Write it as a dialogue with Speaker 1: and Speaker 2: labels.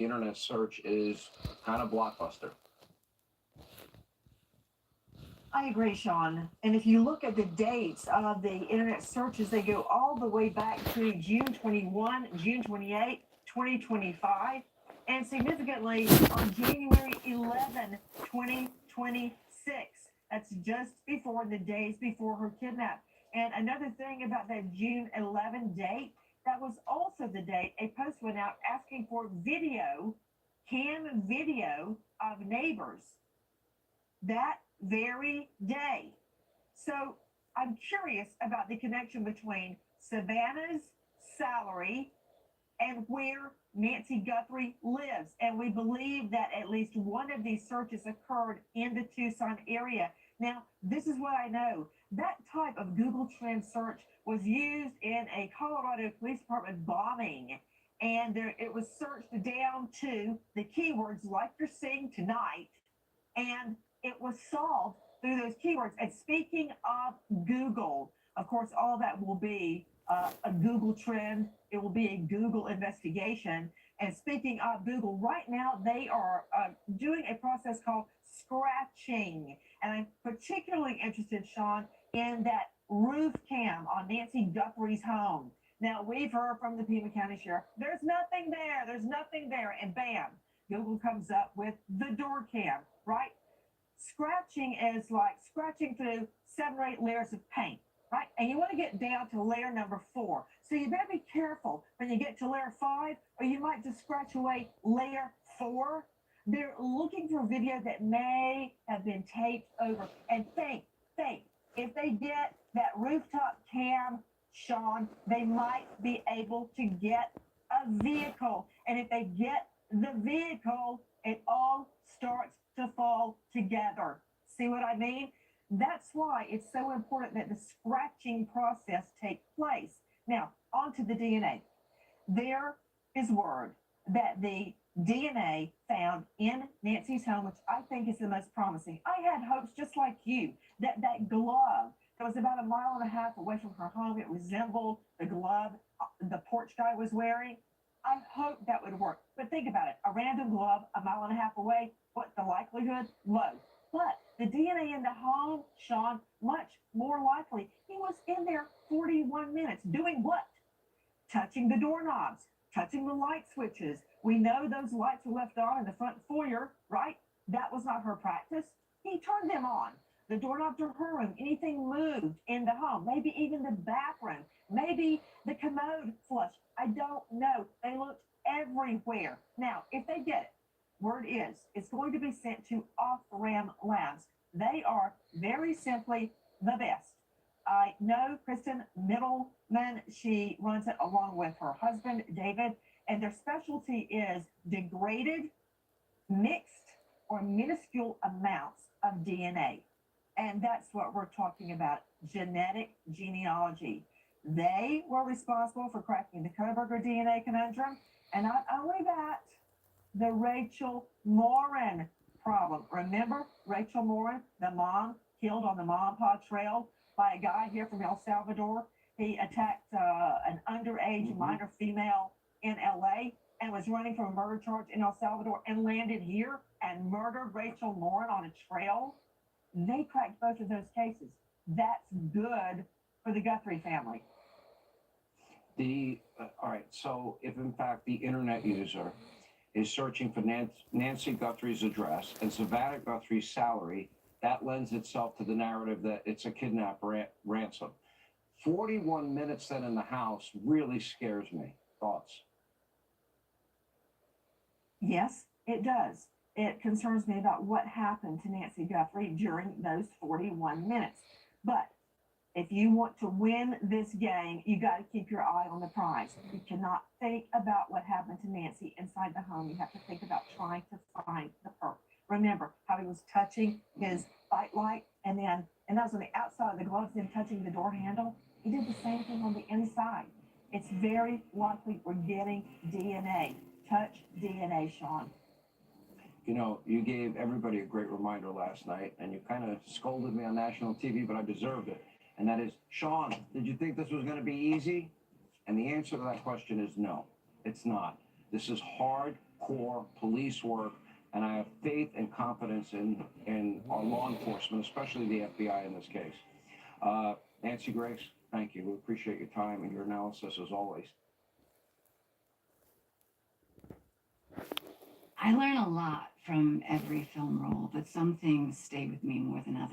Speaker 1: internet search is kind of blockbuster.
Speaker 2: I agree, Sean. And if you look at the dates of the internet searches, they go all the way back to June 21, June 28, 2025, and significantly on January 11, 2026. That's just before the days before her kidnap. And another thing about that June 11 date, that was also the date a post went out asking for video of neighbors that very day. So I'm curious about the connection between Savannah's salary and where Nancy Guthrie lives. And we believe that at least one of these searches occurred in the Tucson area. Now, this is what I know. That type of Google Trend search was used in a Colorado Police Department bombing. And it was searched down to the keywords like you're seeing tonight. And it was solved through those keywords. And speaking of Google, of course, all that will be a Google trend. It will be a Google investigation. And speaking of Google, right now they are doing a process called scratching. And I'm particularly interested, Sean, in that roof cam on Nancy Guthrie's home. Now, we've heard from the Pima County Sheriff, there's nothing there, there's nothing there. And bam, Google comes up with the door cam, right? Scratching is like scratching through 7 or 8 layers of paint, right? And you want to get down to layer number 4. So you better be careful when you get to layer 5, or you might just scratch away layer 4. They're looking for video that may have been taped over. And think, if they get that rooftop cam, Sean, they might be able to get a vehicle. And if they get the vehicle, it all starts to fall together. See what I mean? That's why it's so important that the scratching process take place. Now, on to the DNA. There is word that the DNA found in Nancy's home, which I think is the most promising. I had hopes, just like you, that that glove that was about 1.5 miles away from her home, it resembled the glove the porch guy was wearing. I hope that would work. But think about it. A random glove 1.5 miles away, what's the likelihood? Low. But the DNA in the home, Sean, much more likely. He was in there 41 minutes. Doing what? Touching the doorknobs, touching the light switches. We know those lights were left on in the front foyer, right? That was not her practice. He turned them on. The doorknob to her room, anything moved in the home, maybe even the bathroom, maybe the commode flush. I don't know. They looked everywhere. Now, if they get it, word is it's going to be sent to off-ram labs. They are very simply the best. I know Kristen Middleman. She runs it along with her husband, David, and their specialty is degraded, mixed, or minuscule amounts of DNA. And that's what we're talking about, genetic genealogy. They were responsible for cracking the Koberger DNA conundrum. And not only that, the Rachel Morin problem. Remember Rachel Morin, the mom killed on the Mampah Trail by a guy here from El Salvador? He attacked an underage minor female in LA and was running from a murder charge in El Salvador and landed here and murdered Rachel Morin on a trail. They cracked both of those cases. That's good for the Guthrie family.
Speaker 1: All right. So, if in fact the internet user is searching for Nancy Guthrie's address and Savannah Guthrie's salary, that lends itself to the narrative that it's a kidnap ransom. 41 minutes then in the house really scares me. Thoughts?
Speaker 2: Yes, it does. It concerns me about what happened to Nancy Guthrie during those 41 minutes. But if you want to win this game, you got to keep your eye on the prize. You cannot think about what happened to Nancy inside the home. You have to think about trying to find the perp. Remember how he was touching his fight light, and that was on the outside of the gloves, then touching the door handle. He did the same thing on the inside. It's very likely we're getting DNA. Touch DNA, Sean.
Speaker 1: You know, you gave everybody a great reminder last night, and you kind of scolded me on national TV, but I deserved it. And that is, Sean, did you think this was going to be easy? And the answer to that question is no, it's not. This is hard. core police work, and I have faith and confidence in our law enforcement, especially the FBI in this case. Nancy Grace, thank you. We appreciate your time and your analysis as always.
Speaker 3: I learn a lot from every film role, but some things stay with me more than others.